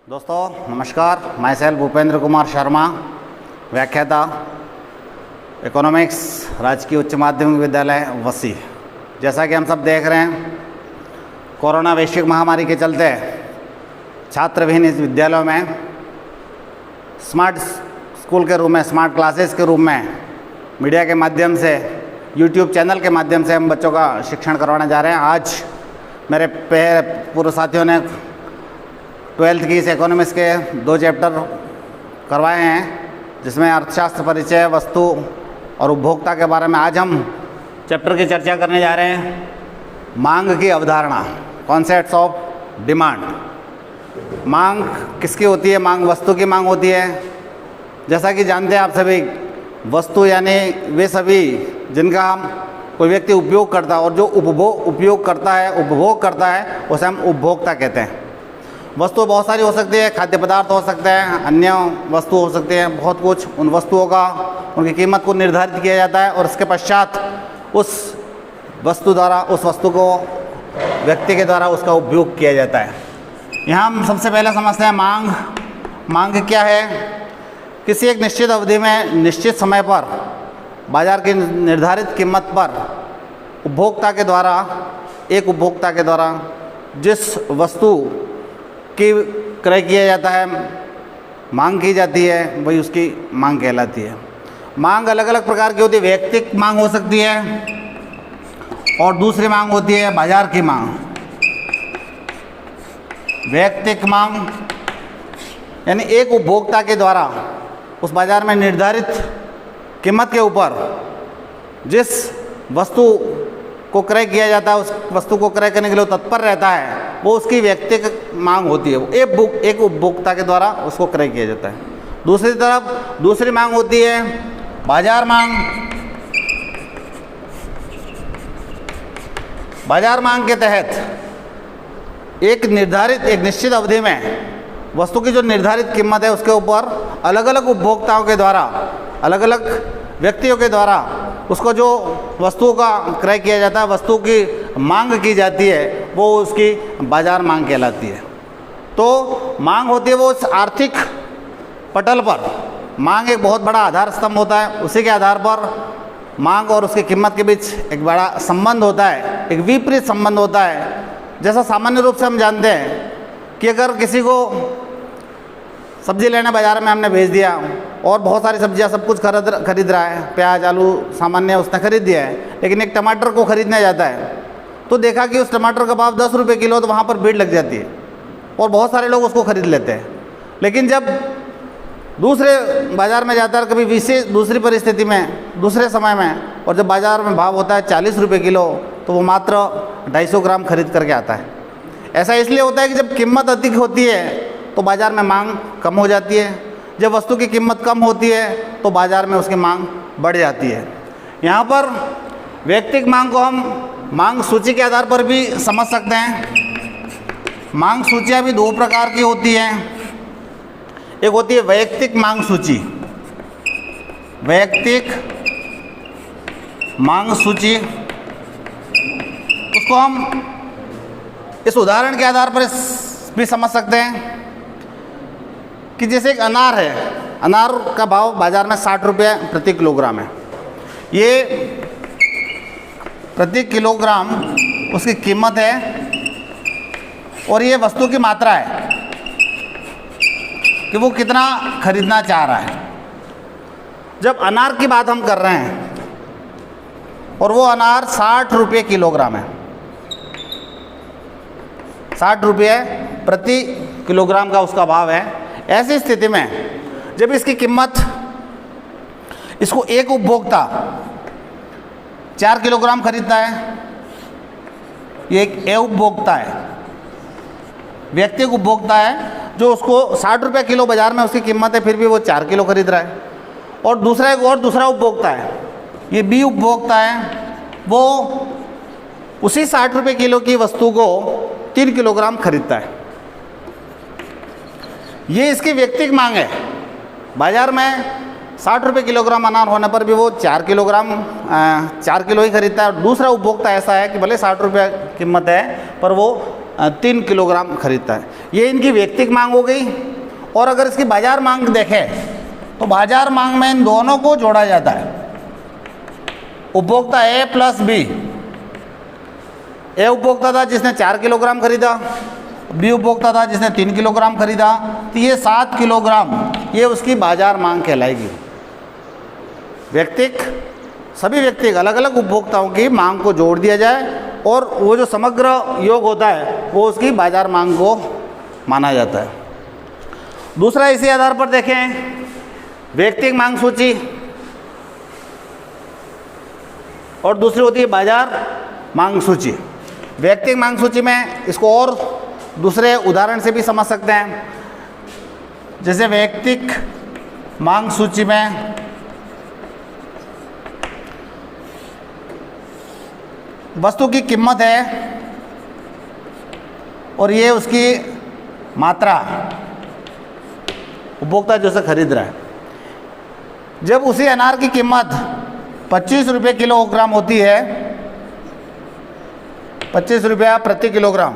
दोस्तों नमस्कार, मैं सेल्फ भूपेंद्र कुमार शर्मा, व्याख्याता, इकोनॉमिक्स, राजकीय उच्च माध्यमिक विद्यालय वसी। जैसा कि हम सब देख रहे हैं, कोरोना वैश्विक महामारी के चलते छात्रविहीन इस विद्यालयों में स्मार्ट स्कूल के रूप में, स्मार्ट क्लासेस के रूप में मीडिया के माध्यम से, यूट्यूब चैनल के माध्यम से हम बच्चों का शिक्षण करवाने जा रहे हैं। आज मेरे पूर्व साथियों ने 12th की इस इकोनॉमिक्स के 2 चैप्टर करवाए हैं, जिसमें अर्थशास्त्र, परिचय, वस्तु और उपभोक्ता के बारे में आज हम चैप्टर की चर्चा करने जा रहे हैं। मांग की अवधारणा, कॉन्सेप्ट्स ऑफ डिमांड। मांग किसकी होती है? मांग वस्तु की मांग होती है। जैसा कि जानते हैं आप सभी, वस्तु यानी वे सभी जिनका हम कोई व्यक्ति उपयोग करता है, और जो उपभोग करता है उसे हम उपभोक्ता कहते हैं। वस्तु बहुत सारी हो सकती है, खाद्य पदार्थ हो सकते हैं, अन्य वस्तु हो सकती हैं, बहुत कुछ। उन वस्तुओं का, उनकी कीमत को निर्धारित किया जाता है और इसके पश्चात उस वस्तु को व्यक्ति के द्वारा उसका उपयोग किया जाता है। यहाँ हम सबसे पहले समझते हैं मांग। मांग क्या है? किसी एक निश्चित अवधि में, निश्चित समय पर बाजार की निर्धारित कीमत पर उपभोक्ता के द्वारा जिस वस्तु की क्रय किया जाता है, मांग की जाती है, वही उसकी मांग कहलाती है। मांग अलग अलग प्रकार की होती है। वैयक्तिक मांग हो सकती है और दूसरी मांग होती है बाजार की मांग। वैयक्तिक मांग यानी एक उपभोक्ता के द्वारा उस बाजार में निर्धारित कीमत के ऊपर जिस वस्तु को क्रय किया जाता है, उस वस्तु को क्रय करने के लिए तत्पर रहता है, वो उसकी व्यक्तिगत मांग होती है। वो एक उपभोक्ता के द्वारा उसको क्रय किया जाता है। दूसरी तरफ दूसरी मांग होती है बाजार मांग। बाजार मांग के तहत एक निश्चित अवधि में वस्तु की जो निर्धारित कीमत है, उसके ऊपर अलग अलग उपभोक्ताओं के द्वारा, अलग अलग व्यक्तियों के द्वारा उसको जो वस्तुओं का क्रय किया जाता है, वस्तु की मांग की जाती है, वो उसकी बाजार मांग कहलाती है। तो मांग होती है वो उस आर्थिक पटल पर, मांग एक बहुत बड़ा आधार स्तंभ होता है। उसी के आधार पर मांग और उसकी कीमत के बीच एक बड़ा संबंध होता है, एक विपरीत संबंध होता है। जैसा सामान्य रूप से हम जानते हैं कि अगर किसी को सब्जी लेने बाज़ार में हमने भेज दिया और बहुत सारी सब्जियां, सब कुछ खरीद रहा है, प्याज, आलू सामान्य उसने खरीद दिया है, लेकिन एक टमाटर को खरीदने जाता है तो देखा कि उस टमाटर का भाव 10 रुपये किलो, तो वहाँ पर भीड़ लग जाती है और बहुत सारे लोग उसको खरीद लेते हैं। लेकिन जब दूसरे बाज़ार में जाता है, कभी विशेष दूसरी परिस्थिति में, दूसरे समय में, और जब बाज़ार में भाव होता है 40 रुपये किलो, तो वो मात्र 250 ग्राम खरीद करके आता है। ऐसा इसलिए होता है कि जब कीमत अधिक होती है तो बाज़ार में मांग कम हो जाती है, जब वस्तु की कीमत कम होती है तो बाज़ार में उसकी मांग बढ़ जाती है। यहाँ पर वैयक्तिक मांग को हम मांग सूची के आधार पर भी समझ सकते हैं। मांग सूचियाँ भी 2 प्रकार की होती हैं। एक होती है वैयक्तिक मांग सूची। वैयक्तिक मांग सूची, उसको हम इस उदाहरण के आधार पर भी समझ सकते हैं कि जैसे एक अनार है, अनार का भाव बाज़ार में 60 रुपये प्रति किलोग्राम है। ये प्रति किलोग्राम उसकी कीमत है और ये वस्तु की मात्रा है कि वो कितना खरीदना चाह रहा है। जब अनार की बात हम कर रहे हैं और वो अनार 60 रुपये किलोग्राम है, 60 रुपये प्रति किलोग्राम का उसका भाव है। ऐसी स्थिति में जब इसकी कीमत, इसको एक उपभोक्ता 4 किलोग्राम खरीदता है, ये एक उपभोक्ता है, व्यक्तिगत उपभोक्ता है, जो उसको 60 रुपये किलो बाज़ार में उसकी कीमत है, फिर भी वो 4 किलो खरीद रहा है। और दूसरा उपभोक्ता है, ये बी उपभोक्ता है, वो उसी 60 रुपये किलो की वस्तु को 3 किलोग्राम खरीदता है। ये इसकी व्यक्तिगत मांग है। बाज़ार में 60 रुपये किलोग्राम अनार होने पर भी वो 4 किलो ही खरीदता है। और दूसरा उपभोक्ता ऐसा है कि भले 60 रुपये कीमत है, पर वो 3 किलोग्राम खरीदता है। ये इनकी व्यक्तिगत मांग हो गई। और अगर इसकी बाजार मांग देखें तो बाजार मांग में इन दोनों को जोड़ा जाता है। उपभोक्ता ए प्लस बी, ए उपभोक्ता था जिसने 4 किलोग्राम खरीदा, बी उपभोक्ता था जिसने 3 किलोग्राम खरीदा, तो ये 7 किलोग्राम ये उसकी बाजार मांग कहलाएगी। व्यक्तिगत सभी व्यक्तिगत अलग अलग उपभोक्ताओं की मांग को जोड़ दिया जाए और वो जो समग्र योग होता है वो उसकी बाजार मांग को माना जाता है। दूसरा इसी आधार पर देखें व्यक्तिगत मांग सूची और दूसरी होती है बाजार मांग सूची। व्यक्तिगत मांग सूची में इसको और दूसरे उदाहरण से भी समझ सकते हैं। जैसे व्यक्तिगत मांग सूची में वस्तु की कीमत है और ये उसकी मात्रा, उपभोक्ता जो से खरीद रहा है। जब उसी अनार की कीमत 25 रुपये किलोग्राम होती है, 25 रुपया प्रति किलोग्राम,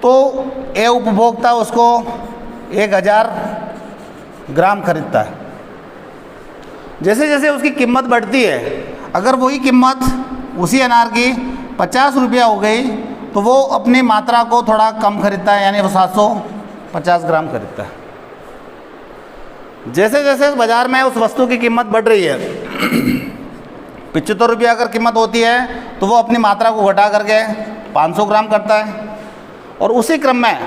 तो ये उपभोक्ता उसको 1000 ग्राम खरीदता है। जैसे जैसे उसकी कीमत बढ़ती है, अगर वही कीमत उसी अनार की 50 रुपया हो गई तो वो अपनी मात्रा को थोड़ा कम खरीदता है, यानी वो 750 ग्राम खरीदता है। जैसे जैसे बाज़ार में उस वस्तु की कीमत बढ़ रही है, 75 रुपया अगर कीमत होती है तो वो अपनी मात्रा को घटा करके 500 ग्राम करता है। और उसी क्रम में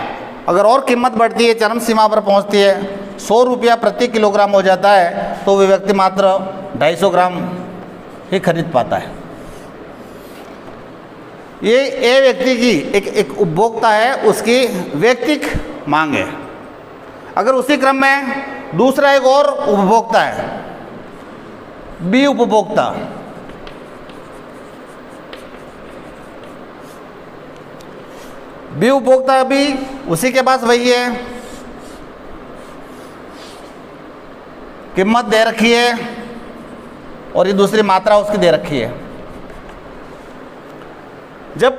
अगर और कीमत बढ़ती है, चरम सीमा पर पहुंचती है, 100 रुपया प्रति किलोग्राम हो जाता है, तो वह व्यक्ति मात्र 250 ग्राम ही खरीद पाता है। ये व्यक्ति की एक उपभोक्ता है, उसकी व्यक्तिगत मांग है। अगर उसी क्रम में दूसरा एक और उपभोक्ता है, बी उपभोक्ता, बी उपभोक्ता भी उसी के पास वही है, कीमत दे रखी है और ये दूसरी मात्रा उसकी दे रखी है। जब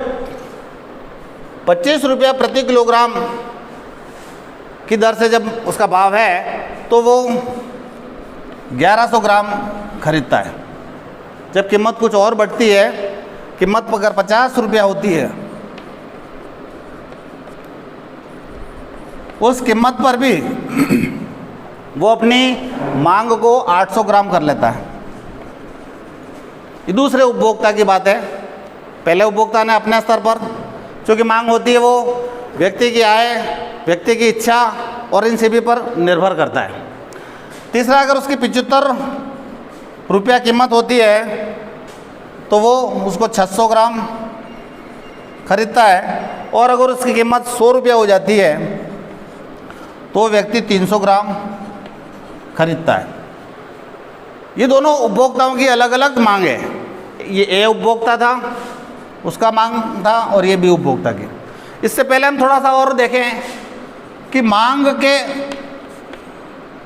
25 रुपया प्रति किलोग्राम की दर से जब उसका भाव है तो वो 1100 ग्राम खरीदता है। जब कीमत कुछ और बढ़ती है, कीमत अगर 50 रुपया होती है, उस कीमत पर भी वो अपनी मांग को 800 ग्राम कर लेता है। ये दूसरे उपभोक्ता की बात है। पहले उपभोक्ता ने अपने स्तर पर, चूँकि मांग होती है वो व्यक्ति की आय, व्यक्ति की इच्छा और इन सभी पर निर्भर करता है। तीसरा, अगर उसकी 75 रुपया कीमत होती है तो वो उसको 600 ग्राम खरीदता है। और अगर उसकी कीमत 100 रुपया हो जाती है तो व्यक्ति 300 ग्राम खरीदता है। ये दोनों उपभोक्ताओं की अलग अलग मांग है। ये ए उपभोक्ता था, उसका मांग था, और ये बी उपभोक्ता की। इससे पहले हम थोड़ा सा और देखें कि मांग के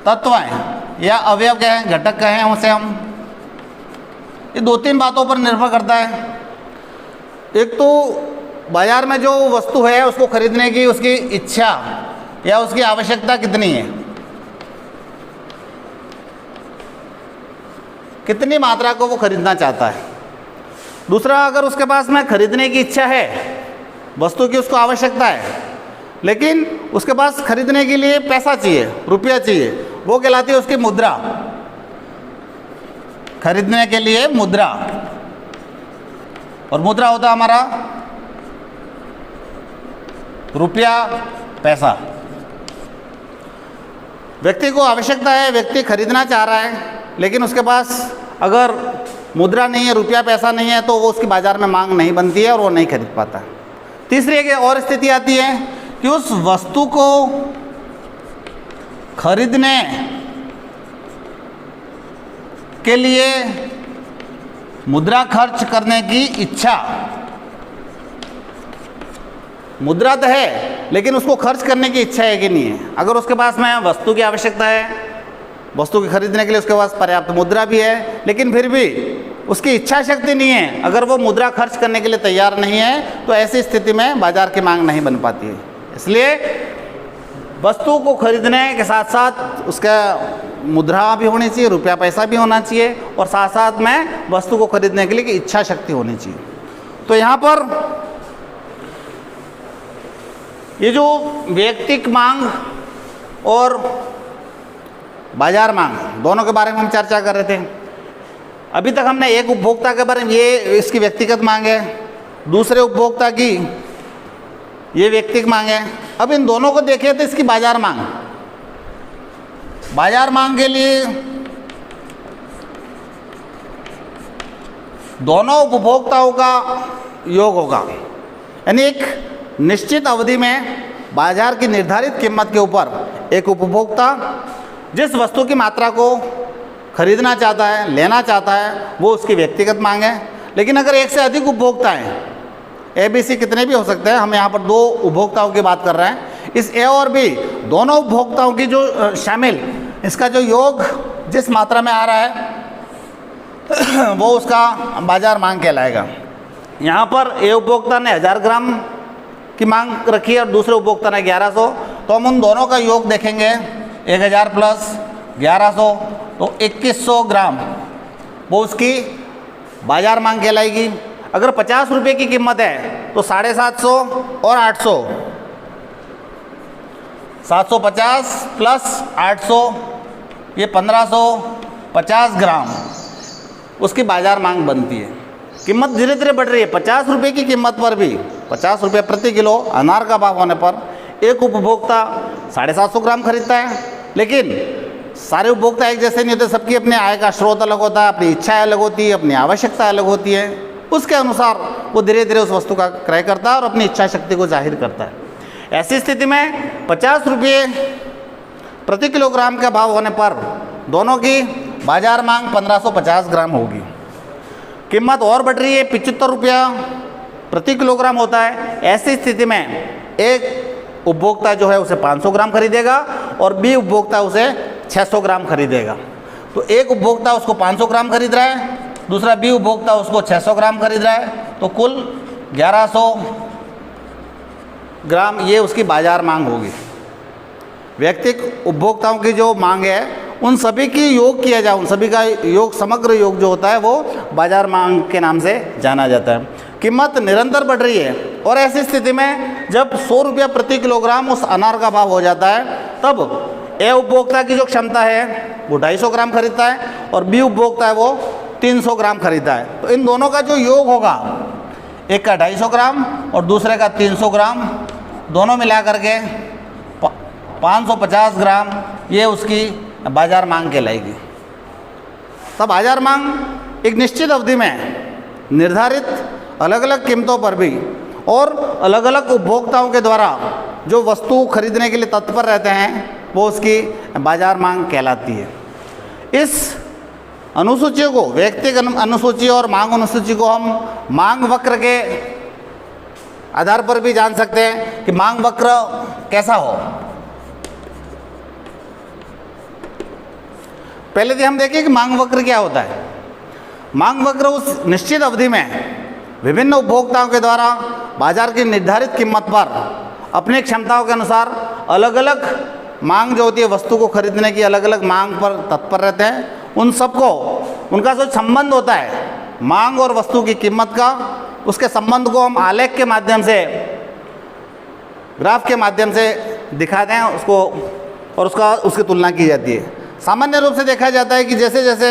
तत्व हैं या अवयव कहें, घटक कहें उसे हम, ये 2-3 बातों पर निर्भर करता है। एक तो बाजार में जो वस्तु है उसको खरीदने की उसकी इच्छा या उसकी आवश्यकता कितनी है, कितनी मात्रा को वो खरीदना चाहता है। दूसरा, अगर उसके पास में खरीदने की इच्छा है, वस्तु की उसको आवश्यकता है, लेकिन उसके पास खरीदने के लिए पैसा चाहिए, रुपया चाहिए, वो कहलाती है उसकी मुद्रा। खरीदने के लिए मुद्रा, और मुद्रा होता है हमारा रुपया, पैसा। व्यक्ति को आवश्यकता है, व्यक्ति खरीदना चाह रहा है, लेकिन उसके पास अगर मुद्रा नहीं है, रुपया पैसा नहीं है, तो वो उसकी बाजार में मांग नहीं बनती है और वो नहीं खरीद पाता। तीसरी एक और स्थिति आती है कि उस वस्तु को खरीदने के लिए मुद्रा खर्च करने की इच्छा, मुद्रा तो है लेकिन उसको खर्च करने की इच्छा है कि नहीं है। अगर उसके पास में वस्तु की आवश्यकता है, वस्तु के खरीदने के लिए उसके पास पर्याप्त मुद्रा भी है, लेकिन फिर भी उसकी इच्छा शक्ति नहीं है, अगर वो मुद्रा खर्च करने के लिए तैयार नहीं है, तो ऐसी स्थिति में बाजार की मांग नहीं बन पाती है। इसलिए वस्तु को खरीदने के साथ साथ उसका मुद्रा भी होनी चाहिए, रुपया पैसा भी होना चाहिए, और साथ साथ में वस्तु को खरीदने के लिए की इच्छा शक्ति होनी चाहिए। तो यहाँ पर ये जो व्यक्तिक मांग और बाजार मांग दोनों के बारे में हम चर्चा कर रहे थे। अभी तक हमने एक उपभोक्ता के बारे में, ये इसकी व्यक्तिगत मांग है, दूसरे उपभोक्ता की ये व्यक्तिगत मांग है। अब इन दोनों को देखें तो इसकी बाजार मांग, बाजार मांग के लिए दोनों उपभोक्ताओं का योग होगा, यानी एक निश्चित अवधि में बाजार की निर्धारित कीमत के ऊपर एक उपभोक्ता जिस वस्तु की मात्रा को खरीदना चाहता है, लेना चाहता है, वो उसकी व्यक्तिगत मांग है। लेकिन अगर एक से अधिक उपभोक्ता हैं, ए बी सी कितने भी हो सकते हैं, हम यहाँ पर दो उपभोक्ताओं की बात कर रहे हैं, इस ए और बी दोनों उपभोक्ताओं की जो शामिल इसका जो योग जिस मात्रा में आ रहा है वो उसका बाजार मांग कहलाएगा। यहाँ पर ए उपभोक्ता ने 1000 ग्राम की मांग रखी है और दूसरे उपभोक्ता ने 1100, तो हम उन दोनों का योग देखेंगे, 1000 प्लस 1100 तो 2100 ग्राम, वो उसकी बाजार मांग कहलाएगी। अगर 50 रुपये की कीमत है तो 750 और 800, 750 प्लस 800 ये 1550 ग्राम उसकी बाजार मांग बनती है। कीमत धीरे धीरे बढ़ रही है। 50 रुपये की कीमत पर भी, 50 रुपये प्रति किलो अनार का भाव होने पर एक उपभोक्ता 750 ग्राम खरीदता है। लेकिन सारे उपभोक्ता एक जैसे नहीं होते, सबकी अपने आय का स्रोत अलग होता है, अपनी इच्छाएं अलग होती है, अपनी आवश्यकता अलग होती है। उसके अनुसार वो धीरे धीरे उस वस्तु का क्रय करता है और अपनी इच्छा शक्ति को जाहिर करता है। ऐसी स्थिति में 50 रुपये प्रति किलोग्राम का भाव होने पर दोनों की बाजार मांग 1550 ग्राम होगी। कीमत और बढ़ रही है, 75 रुपया प्रति किलोग्राम होता है। ऐसी स्थिति में एक उपभोक्ता जो है उसे 500 ग्राम खरीदेगा और बी उपभोक्ता उसे 600 ग्राम खरीदेगा। तो एक उपभोक्ता उसको 500 ग्राम खरीद रहा है, दूसरा बी उपभोक्ता उसको 600 ग्राम खरीद रहा है, तो कुल 1100 ग्राम ये उसकी बाजार मांग होगी। व्यक्तिगत उपभोक्ताओं की जो मांग है उन सभी की योग किया जाए, उन सभी का योग, समग्र योग जो होता है वो बाजार मांग के नाम से जाना जाता है। कीमत निरंतर बढ़ रही है और ऐसी स्थिति में जब 100 रुपया प्रति किलोग्राम उस अनार का भाव हो जाता है, तब ए उपभोक्ता की जो क्षमता है वो 250 ग्राम खरीदता है और बी उपभोक्ता है वो 300 ग्राम खरीदता है। तो इन दोनों का जो योग होगा, एक का 250 ग्राम और दूसरे का 300 ग्राम, दोनों मिला करके 550 ग्राम ये उसकी बाजार मांग कहलाएगी। तब बाजार मांग एक निश्चित अवधि में निर्धारित अलग अलग कीमतों पर भी और अलग अलग उपभोक्ताओं के द्वारा जो वस्तु खरीदने के लिए तत्पर रहते हैं वो उसकी बाजार मांग कहलाती है। इस अनुसूची को, व्यक्तिगत अनुसूची और मांग अनुसूची को हम मांग वक्र के आधार पर भी जान सकते हैं कि मांग वक्र कैसा हो। पहले तो हम देखें कि मांग वक्र क्या होता है। मांग वक्र उस निश्चित अवधि में विभिन्न उपभोक्ताओं के द्वारा बाजार की निर्धारित कीमत पर अपनी क्षमताओं के अनुसार अलग अलग मांग जो होती है, वस्तु को खरीदने की अलग अलग मांग पर तत्पर रहते हैं। उन सबको, उनका जो संबंध होता है मांग और वस्तु की कीमत का, उसके संबंध को हम आलेख के माध्यम से, ग्राफ के माध्यम से दिखाते हैं उसको, और उसकी तुलना की जाती है। सामान्य रूप से देखा जाता है कि जैसे जैसे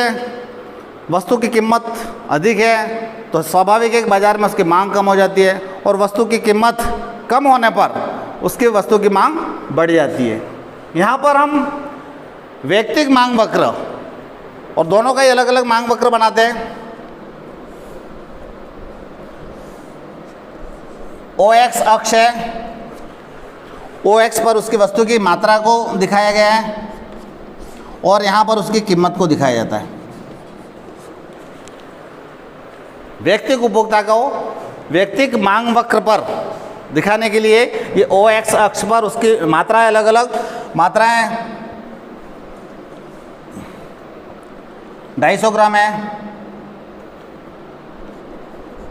वस्तु की कीमत अधिक है तो स्वाभाविक है कि बाजार में उसकी मांग कम हो जाती है, और वस्तु की कीमत कम होने पर उसकी वस्तु की मांग बढ़ जाती है। यहाँ पर हम व्यक्तिगत मांग वक्र और दोनों का ही अलग अलग मांग वक्र बनाते हैं। OX अक्ष है, OX पर उसकी वस्तु की मात्रा को दिखाया गया है और यहाँ पर उसकी कीमत को दिखाया जाता है। व्यक्तिगत उपभोक्ता को व्यक्तिगत मांग वक्र पर दिखाने के लिए ये OX अक्ष पर उसकी मात्राएं अलग अलग मात्राएं 250 ग्राम है,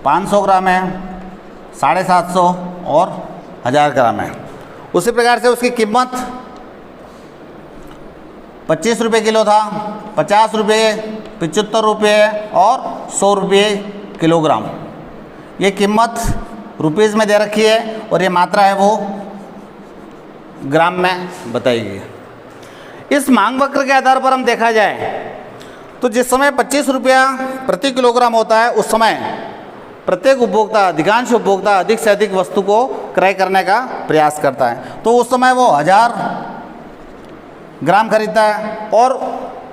500 ग्राम है, 750 और 1000 ग्राम है। उसी प्रकार से उसकी कीमत 25 रुपये किलो था, 50 रुपये, 75 रुपये और 100 रुपये किलोग्राम। ये कीमत रुपीज़ में दे रखी है और ये मात्रा है वो ग्राम में बताई गई है। इस मांग वक्र के आधार पर हम देखा जाए तो जिस समय 25 रुपया प्रति किलोग्राम होता है उस समय प्रत्येक उपभोक्ता, अधिकांश उपभोक्ता अधिक से अधिक वस्तु को क्रय करने का प्रयास करता है। तो उस समय वो 1000 ग्राम खरीदता है और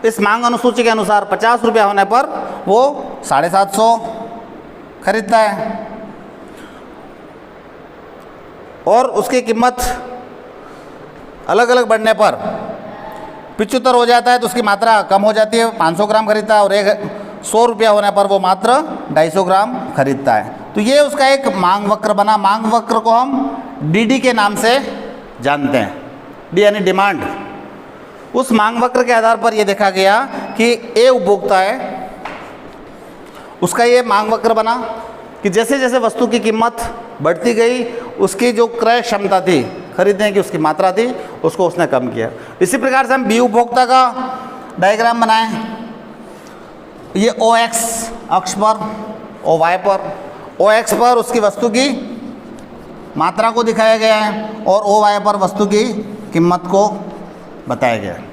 इस मांग अनुसूची के अनुसार 50 रुपया होने पर वो 750 खरीदता है और उसकी कीमत अलग अलग बढ़ने पर 75 हो जाता है तो उसकी मात्रा कम हो जाती है, 500 ग्राम खरीदता है और 100 रुपया होने पर वो मात्र 250 ग्राम खरीदता है। तो ये उसका एक मांग वक्र बना। मांग वक्र को हम डीडी के नाम से जानते हैं, डी यानी डिमांड। उस मांग वक्र के आधार पर यह देखा गया कि ए उपभोक्ता है, उसका ये मांग वक्र बना कि जैसे जैसे वस्तु की कीमत बढ़ती गई उसकी जो क्रय क्षमता थी, खरीदने की उसकी मात्रा थी, उसको उसने कम किया। इसी प्रकार से हम बी उपभोक्ता का डायग्राम बनाएं। ये ओ एक्स अक्ष पर, ओ वाई पर, ओ एक्स पर उसकी वस्तु की मात्रा को दिखाया गया है और ओ वाई पर वस्तु की कीमत को बताया गया है।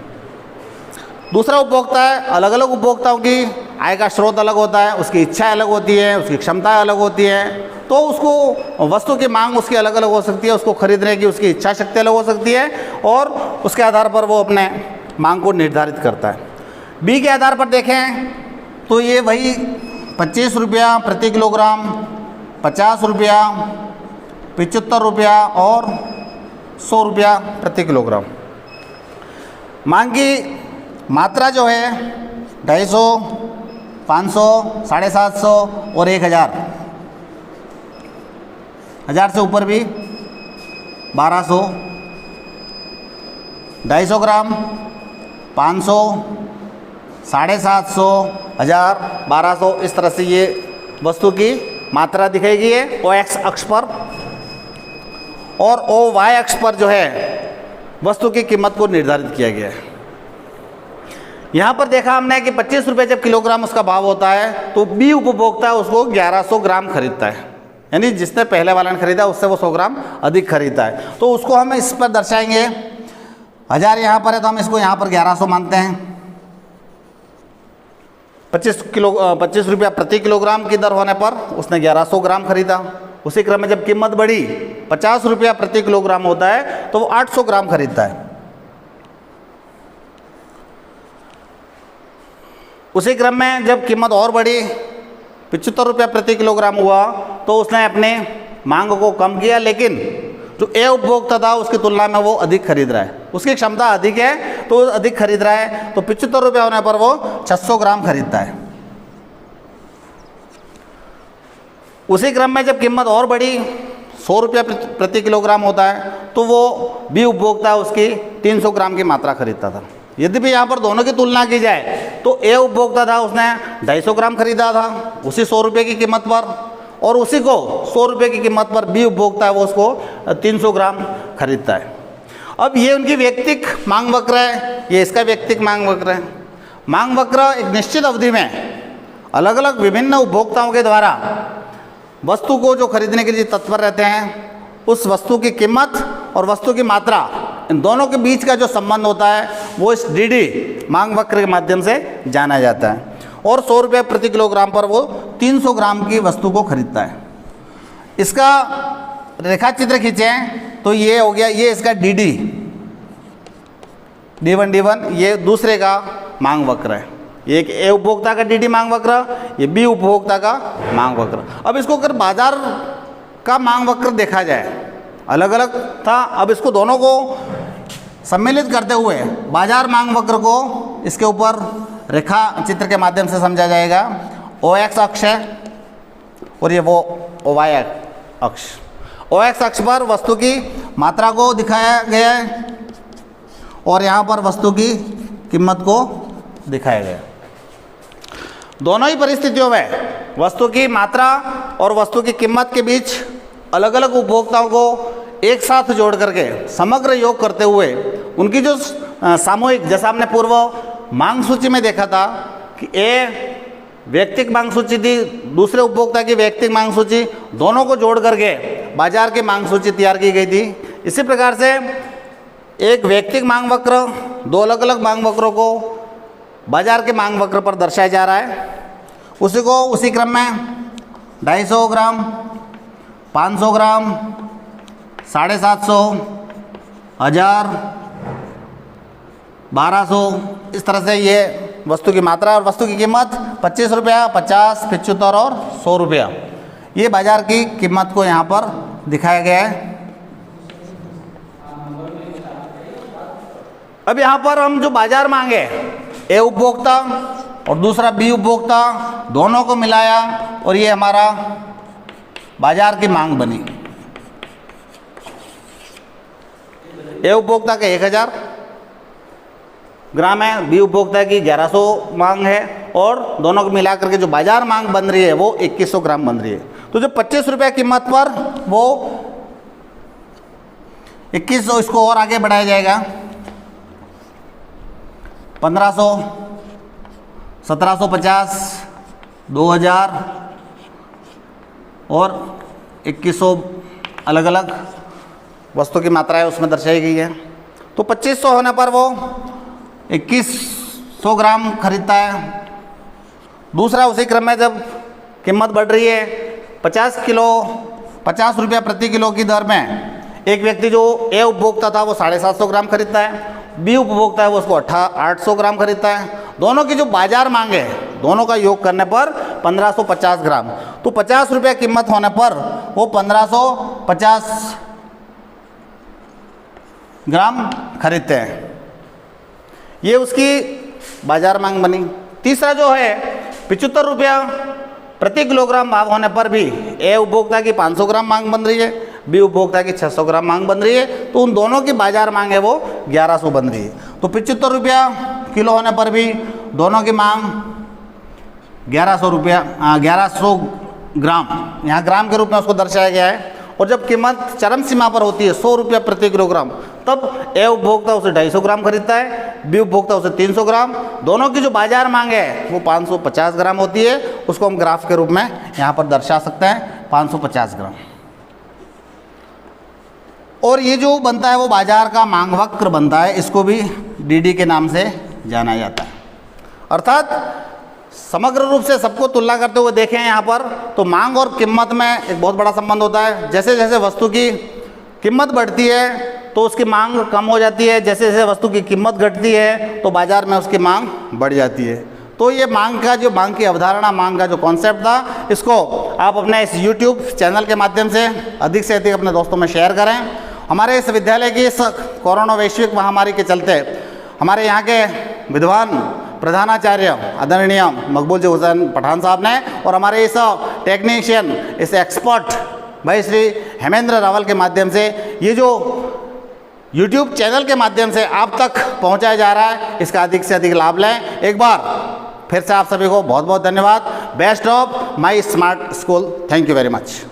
दूसरा उपभोक्ता है, अलग अलग उपभोक्ताओं की आय का स्रोत अलग होता है, उसकी इच्छा अलग होती है, उसकी क्षमताएं अलग होती है, तो उसको वस्तु की मांग उसकी अलग अलग हो सकती है, उसको खरीदने की उसकी इच्छा शक्ति अलग हो सकती है और उसके आधार पर वो अपने मांग को निर्धारित करता है। बी के आधार पर देखें तो ये वही 25 रुपया प्रति किलोग्राम, 50 रुपया, 75 रुपया और 100 रुपया प्रति किलोग्राम। मांग की मात्रा जो है 250, 500, 750 और 1000, 1000 से ऊपर भी 1200, 250 ग्राम, 500, 750, 1000, 1200, इस तरह से ये वस्तु की मात्रा दिखाई गई है ओ एक्स अक्ष पर। और ओ वाई अक्ष पर जो है वस्तु की कीमत को निर्धारित किया गया है। यहाँ पर देखा हमने कि 25 रुपये जब किलोग्राम उसका भाव होता है तो बी उपभोक्ता उसको 1100 ग्राम खरीदता है, यानी जिसने पहले वाला ने खरीदा उससे वो 100 ग्राम अधिक खरीदता है। तो उसको हम इस पर दर्शाएंगे, 1000 यहाँ पर है तो हम इसको यहाँ पर 1100 मानते हैं। 25 रुपया प्रति किलोग्राम की दर होने पर उसने 1100 ग्राम खरीदा। उसी क्रम में जब कीमत बढ़ी 50 रुपया प्रति किलोग्राम होता है तो वो 800 ग्राम खरीदता है। उसी क्रम में जब कीमत और बढ़ी 75 रुपया प्रति किलोग्राम हुआ तो उसने अपने मांग को कम किया, लेकिन जो ए उपभोक्ता था उसकी तुलना में वो अधिक खरीद रहा है, उसकी क्षमता अधिक है तो अधिक खरीद रहा है। तो 75 रुपया होने पर वो 600 ग्राम खरीदता है। उसी क्रम में जब कीमत और बढ़ी 100 रुपया प्रति किलोग्राम होता है तो वो बी उपभोक्ता उसकी 300 ग्राम की मात्रा खरीदता था। यद्यपि यहाँ पर दोनों की तुलना की जाए तो ए उपभोक्ता था उसने 250 ग्राम खरीदा था उसी 100 रुपये की कीमत पर, और उसी को 100 रुपये की कीमत पर बी उपभोक्ता है वो उसको 300 ग्राम खरीदता है। अब ये उनकी व्यक्तिक मांग वक्र है, ये इसका व्यक्तिक मांग वक्र है। मांग वक्र एक निश्चित अवधि में अलग अलग विभिन्न उपभोक्ताओं के द्वारा वस्तु को जो खरीदने के लिए तत्पर रहते हैं, उस वस्तु की कीमत और वस्तु की मात्रा, इन दोनों के बीच का जो संबंध होता है वो इस डीडी मांग वक्र के माध्यम से जाना जाता है। और 100 रुपये प्रति किलोग्राम पर वो 300 ग्राम की वस्तु को खरीदता है। इसका रेखा चित्र खींचें तो ये हो गया, ये इसका डीडी D1 ये दूसरे का मांग वक्र है। ये एक ए उपभोक्ता का डीडी मांग वक्र, ये बी उपभोक्ता का मांग वक्र। अब इसको अगर बाजार का मांग वक्र देखा जाए, अलग अलग था, अब इसको दोनों को सम्मिलित करते हुए बाजार मांग वक्र को इसके ऊपर रेखा चित्र के माध्यम से समझा जाएगा। ओ एक्स अक्ष है और ये वो ओ वाई अक्ष। ओ एक्स अक्ष पर वस्तु की मात्रा को दिखाया गया है और यहाँ पर वस्तु की कीमत को दिखाया गया। दोनों ही परिस्थितियों में वस्तु की मात्रा और वस्तु की कीमत के बीच अलग अलग उपभोक्ताओं को एक साथ जोड़ करके समग्र योग करते हुए उनकी जो सामूहिक, जैसा हमने पूर्व मांग सूची में देखा था कि व्यक्तिगत मांग सूची थी, दूसरे उपभोक्ता की व्यक्तिगत मांग सूची, दोनों को जोड़ करके बाजार की मांग सूची तैयार की गई थी। इसी प्रकार से एक व्यक्तिगत मांग वक्र, दो अलग अलग मांग वक्रों को बाजार के मांग वक्र पर दर्शाया जा रहा है। उसी क्रम में 250 ग्राम, 500 ग्राम, 750, 1000, 1200, इस तरह से ये वस्तु की मात्रा और वस्तु की कीमत 25 रुपया, 50, 75 और 100 रुपया, ये बाजार की कीमत को यहाँ पर दिखाया गया है। अब यहाँ पर हम जो बाजार मांगे, ए उपभोक्ता और दूसरा बी उपभोक्ता, दोनों को मिलाया और ये हमारा बाजार की मांग बनी। ए उपभोक्ता का 1000 ग्राम है, बी उपभोक्ता की 1100 मांग है और दोनों को मिलाकर के जो बाजार मांग बन रही है वो 2100 ग्राम बन रही है। तो जो 25 रुपया कीमत पर वो 2100, इसको और आगे बढ़ाया जाएगा, 1500, 1750, 2000 और 2100 अलग अलग वस्तु की मात्रा है उसमें दर्शाई गई है। तो 2500 होने पर वो 2100 ग्राम खरीदता है। दूसरा, उसी क्रम में जब कीमत बढ़ रही है 50 किलो, 50 रुपया प्रति किलो की दर में एक व्यक्ति जो ए उपभोक्ता था वो 750 ग्राम खरीदता है, बी उपभोक्ता है वो उसको 800 ग्राम खरीदता है। दोनों की जो बाजार मांग है, दोनों का योग करने पर 1550 ग्राम। तो 50 रुपया कीमत होने पर वो 1550 ग्राम खरीदते हैं। ये उसकी बाजार मांग बनी। तीसरा जो है 75 रुपया प्रति किलोग्राम भाव होने पर भी ए उपभोक्ता की 500 ग्राम मांग बन रही है, बी उपभोक्ता की 600 ग्राम मांग बन रही है। तो उन दोनों की बाजार मांग है वो 1100 बन रही है। तो 75 रुपया किलो होने पर भी दोनों की मांग 1100 ग्राम, यहाँ ग्राम के रूप में उसको दर्शाया गया है। और जब कीमत चरम सीमा पर होती है 100 रुपया प्रति किलोग्राम, तब ए उपभोक्ता उसे 250 ग्राम खरीदता है, बी उपभोक्ता उसे 300 ग्राम। दोनों की जो बाजार मांग है वो 550 ग्राम होती है। उसको हम ग्राफ के रूप में यहाँ पर दर्शा सकते हैं, 550 ग्राम। और ये जो बनता है वो बाजार का मांग वक्र बनता है, इसको भी डीडी के नाम से जाना जाता है। अर्थात समग्र रूप से सबको तुलना करते हुए देखें यहाँ पर, तो मांग और कीमत में एक बहुत बड़ा संबंध होता है। जैसे जैसे वस्तु की कीमत बढ़ती है तो उसकी मांग कम हो जाती है, जैसे जैसे वस्तु की कीमत घटती है तो बाजार में उसकी मांग बढ़ जाती है। तो ये मांग की अवधारणा, मांग का जो कॉन्सेप्ट था, इसको आप अपने इस यूट्यूब चैनल के माध्यम से अधिक अपने दोस्तों में शेयर करें। हमारे इस विद्यालय की इस कोरोना वैश्विक महामारी के चलते हमारे यहाँ के विद्वान प्रधानाचार्य आदरणीय मकबूल जी हुसैन पठान साहब ने और हमारे इस टेक्नीशियन, इस एक्सपर्ट भाई श्री हेमेंद्र रावल के माध्यम से ये जो YouTube चैनल के माध्यम से आप तक पहुंचाया जा रहा है, इसका अधिक से अधिक लाभ लें। एक बार फिर से आप सभी को बहुत बहुत धन्यवाद। Best of my smart school. Thank you very much.